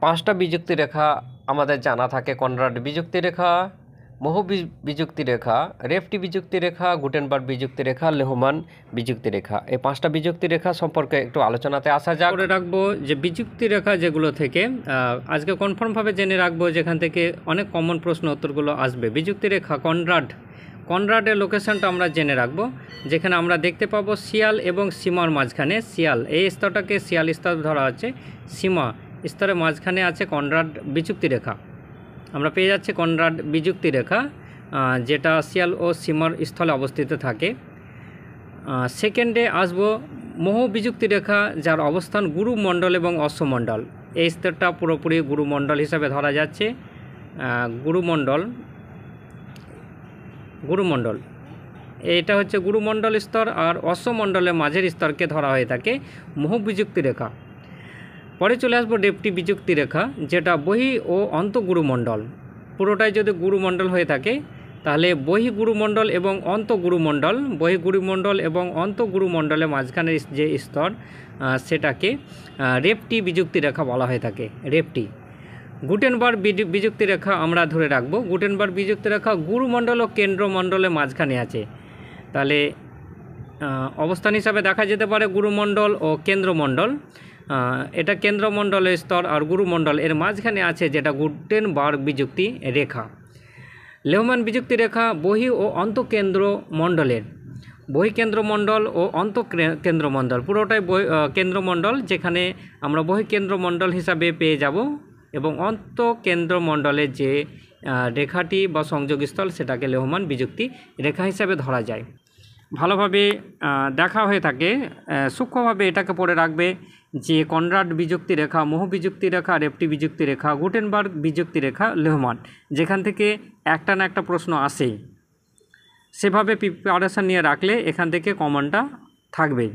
পাঁচটা বিযুক্তি রেখা আমাদের জানা থাকে: কনরাড বিযুক্তি রেখা, মোহ বিযুক্তি রেখা, রেফটি বিযুক্তি রেখা, গুটেনবার্গ বিযুক্তি রেখা, লেহমান বিযুক্তি রেখা। এই পাঁচটা বিযুক্তি রেখা সম্পর্কে একটু আলোচনাতে আসা যাক। করে রাখবো যে বিযুক্তি রেখা যেগুলো থেকে আজকে কনফার্মভাবে জেনে রাখবো, যেখান থেকে অনেক কমন প্রশ্ন উত্তরগুলো আসবে। বিযুক্তি রেখা কনরাডের লোকেশনটা আমরা জেনে রাখবো, যেখানে আমরা দেখতে পাবো শিয়াল এবং সীমার মাঝখানে। শিয়াল এই স্তরটাকে শিয়াল স্তর ধরা হচ্ছে, সীমা স্তরের মাঝখানে আছে কনরাড বিযুক্তি রেখা। আমরা পেয়ে যাচ্ছি কনরাড বিযুক্তি রেখা, যেটা শিয়াল ও সীমার স্থলে অবস্থিত থাকে। সেকেন্ডে আসবো মোহ বিযুক্তি রেখা, যার অবস্থান গুরুমণ্ডল এবং অশ্বমণ্ডল। এই স্তরটা পুরোপুরি গুরুমণ্ডল হিসাবে ধরা যাচ্ছে। গুরুমণ্ডল এটা হচ্ছে গুরুমণ্ডল স্তর, আর অশ্বমণ্ডলের মাঝের স্তরকে ধরা হয়ে থাকে মোহ বিযুক্তি রেখা। পরে চলে আসবো রেফটি বিযুক্তি রেখা, যেটা বহি ও অন্তঃগুরুমণ্ডল। পুরোটাই যদি গুরুমণ্ডল হয়ে থাকে, তাহলে বহিগুরুমণ্ডল এবং অন্তঃগুরুমণ্ডল, বহিগুরুমণ্ডল এবং অন্তঃগুরুমণ্ডলের মাঝখানের যে স্তর, সেটাকে রেফটি বিযুক্তি রেখা বলা হয়ে থাকে। রেফটি। গুটেনবার্গ বিযুক্তি রেখা আমরা ধরে রাখবো। গুটেনবার্গ বিযুক্তি রেখা গুরুমণ্ডল ও কেন্দ্রমণ্ডলের মাঝখানে আছে। তাহলে অবস্থান হিসাবে দেখা যেতে পারে গুরুমণ্ডল ও কেন্দ্রমণ্ডল। এটা কেন্দ্রমণ্ডলের স্তর, আর গুরুমণ্ডল এর মাঝখানে আছে, যেটা গুটেনবার্গ বিযুক্তি রেখা। লেহমান বিযুক্তি রেখা বহি ও অন্তঃকেন্দ্রমণ্ডলের, বহিকেন্দ্রমণ্ডল ও অন্তঃকেন্দ্রমণ্ডল, পুরোটাই কেন্দ্রমণ্ডল, যেখানে আমরা বহিকেন্দ্রমণ্ডল হিসাবে পেয়ে যাব, এবং অন্তঃকেন্দ্রমণ্ডলের যে রেখাটি বা সংযোগস্থল, সেটাকে লেহমান বিযুক্তি রেখা হিসাবে ধরা যায়। ভালোভাবে দেখা হয়ে থাকে, সূক্ষ্মভাবে এটাকে পড়ে রাখবে যে কনরাড বিযুক্তি রেখা, মোহ বিযুক্তি রেখা, রেফটি বিযুক্তি রেখা, গুটেনবার্গ বিযুক্তি রেখা, লেহমান, যেখান থেকে একটা না একটা প্রশ্ন আসেই। সেভাবে প্রিপারেশান নিয়ে রাখলে এখান থেকে কমনটা থাকবেই।